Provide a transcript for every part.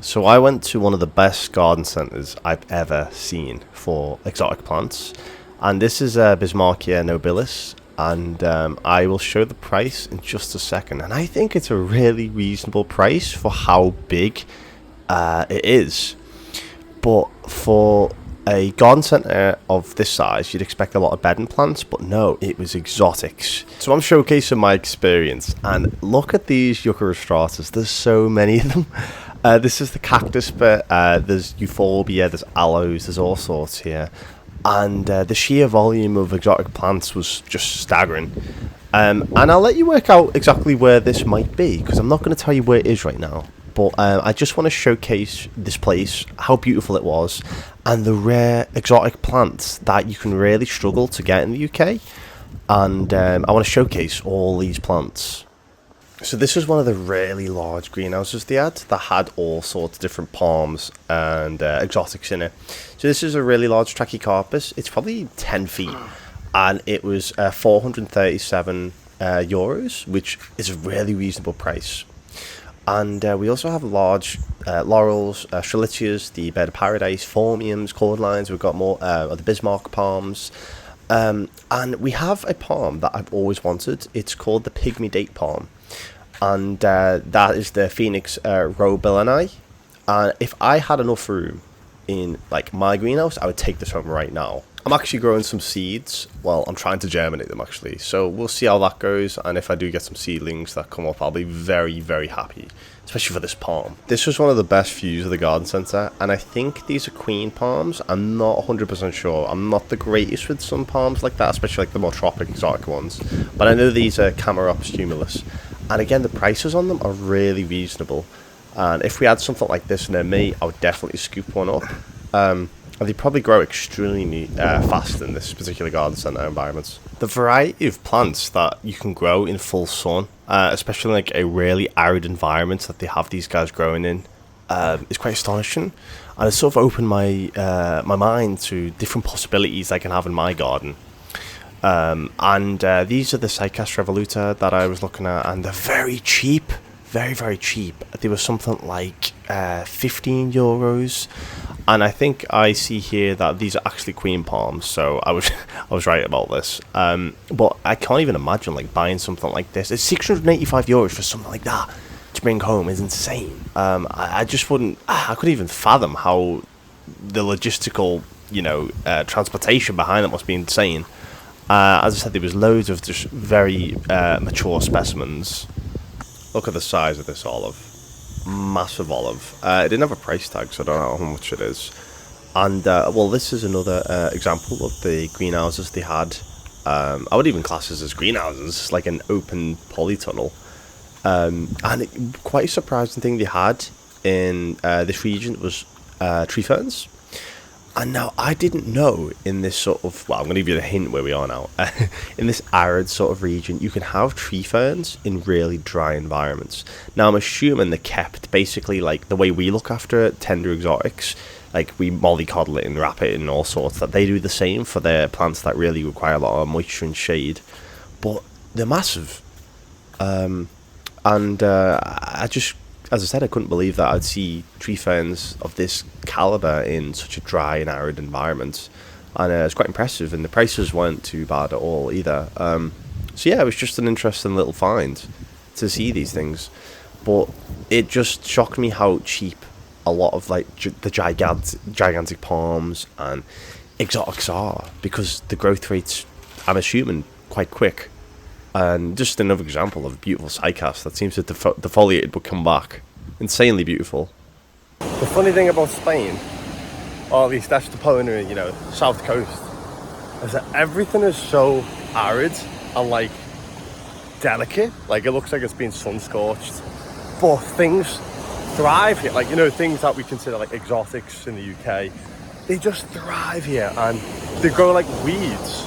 So I went to one of the best garden centres I've ever seen for exotic plants, and this is Bismarckia nobilis, and I will show the price in just a second. And I think it's a really reasonable price for how big it is. But for a garden centre of this size, you'd expect a lot of bedding plants, but no, it was exotics. So I'm showcasing my experience, and look at these Euchrostratus. There's so many of them. This is the cactus bit. There's euphorbia, there's aloes, there's all sorts here. And the sheer volume of exotic plants was just staggering. And I'll let you work out exactly where this might be, because I'm not going to tell you where it is right now. But I just want to showcase this place, how beautiful it was, and the rare exotic plants that you can really struggle to get in the UK. And I want to showcase all these plants. So this is one of the really large greenhouses they had that had all sorts of different palms and exotics in it. So this is a really large Trachycarpus. It's probably 10 feet, and it was 437 euros, which is a really reasonable price. And we also have large laurels, strelitzias, the bed of paradise, phormiums, cordlines. We've got more of the Bismarck palms. And we have a palm that I've always wanted. It's called the pygmy date palm. And that is the Phoenix robillani. And if I had enough room in like my greenhouse, I would take this home right now. I'm actually growing some seeds. Well, I'm trying to germinate them actually. So we'll see how that goes. And if I do get some seedlings that come up, I'll be very, very happy. Especially for this palm. This was one of the best views of the garden centre. And I think these are queen palms. I'm not 100% sure. I'm not the greatest with some palms like that, especially like the more tropic exotic ones. But I know these are Camarops humilis. And again, the prices on them are really reasonable. And if we had something like this near me, I would definitely scoop one up. And they probably grow extremely fast in this particular garden centre environment. The variety of plants that you can grow in full sun, especially in like a really arid environment that they have these guys growing in, is quite astonishing. And it's sort of opened my my mind to different possibilities I can have in my garden. These are the Psychas revoluta that I was looking at, and they're very cheap. Very, very cheap. They were something like 15 euros. And I think I see here that these are actually queen palms, so I was I was right about this. But I can't even imagine like buying something like this. It's 685 euros for something like that to bring home is insane. I just wouldn't. I couldn't even fathom how the logistical, transportation behind it must be insane. As I said, there was loads of just very mature specimens. Look at the size of this olive. Massive olive. It didn't have a price tag, so I don't know how much it is. And, this is another example of the greenhouses they had. I would even class this as greenhouses, like an open polytunnel. Quite a surprising thing they had in this region was tree ferns. And now, I didn't know in this sort of, I'm going to give you a hint where we are now. In this arid sort of region, you can have tree ferns in really dry environments. Now, I'm assuming they're kept basically like the way we look after tender exotics. Like we mollycoddle it and wrap it and all sorts. That they do the same for their plants that really require a lot of moisture and shade. But they're massive. I just, as I said, I couldn't believe that I'd see tree ferns of this caliber in such a dry and arid environment, and it's quite impressive. And the prices weren't too bad at all either. It was just an interesting little find to see these things, but it just shocked me how cheap a lot of like the gigantic palms and exotics are, because the growth rates, I'm assuming, quite quick. And just another example of a beautiful cycas that seems to defoliate but come back. Insanely beautiful. The funny thing about Spain, or at least Estepona, south coast, is that everything is so arid and like delicate. Like it looks like it's been sun scorched, but things thrive here. Like things that we consider like exotics in the UK, they just thrive here and they grow like weeds.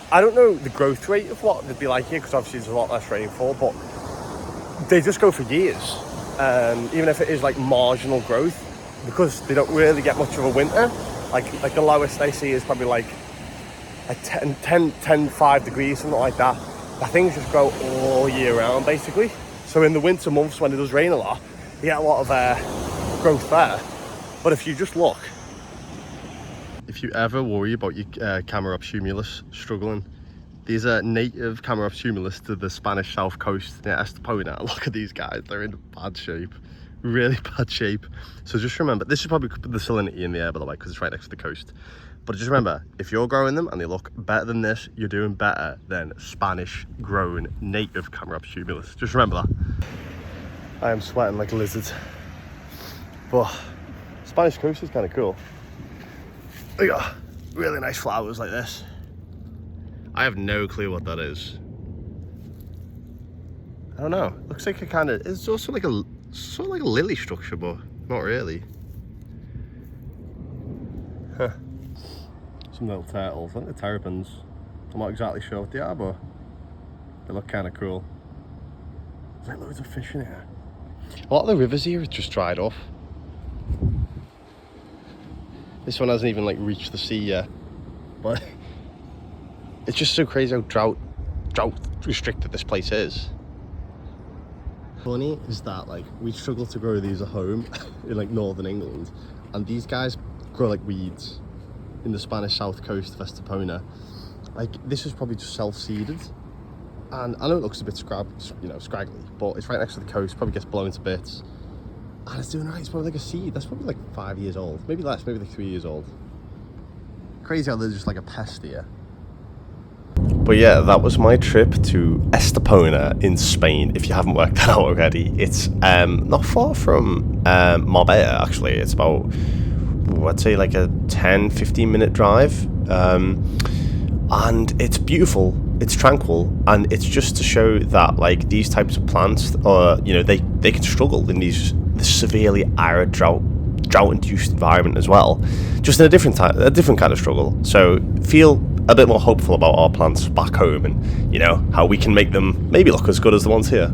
I don't know the growth rate of what they'd be like here, because obviously there's a lot less rainfall, but they just go for years. Even if it is like marginal growth, because they don't really get much of a winter. Like the lowest I see is probably like 5 degrees, something like that. Things just grow all year round, basically. So in the winter months when it does rain a lot, You get a lot of growth there. But if you just look, if you ever worry about your Camerops humulus struggling, these are native Camerops humulus to the Spanish south coast near Estepona. Look at these guys, they're in bad shape, really bad shape. So just remember, this is probably the salinity in the air, by the way, because it's right next to the coast. But just remember, if you're growing them and they look better than this, you're doing better than Spanish grown native Camerops humulus. Just remember that. I am sweating like a lizard. But Spanish coast is kind of cool. We got really nice flowers like this. I have no clue what that is. I don't know. Looks like a kind of, it's also like a sort of like a lily structure, but not really. Huh. Some little turtles. I think they're terrapins. I'm not exactly sure what they are, but they look kind of cool. There's like loads of fish in here. A lot of the rivers here have just dried off. This one hasn't even like reached the sea yet, but it's just so crazy how drought restricted this place is. Funny is that like we struggle to grow these at home in like northern England, and these guys grow like weeds in the Spanish south coast of Estepona. Like this is probably just self-seeded, and I know it looks a bit scraggly, but it's right next to the coast, probably gets blown to bits. And it's doing right, it's probably like a seed. That's probably like 5 years old. Maybe less, maybe like 3 years old. Crazy how they're just like a pest here. But yeah, that was my trip to Estepona in Spain. If you haven't worked that out already, it's not far from Marbella, actually. It's about, I'd say like a 10-15 minute drive. And it's beautiful, it's tranquil, and it's just to show that like these types of plants are, you know, they can struggle in this severely arid drought-induced environment as well, just in a different kind of struggle. So feel a bit more hopeful about our plants back home, and you know how we can make them maybe look as good as the ones here.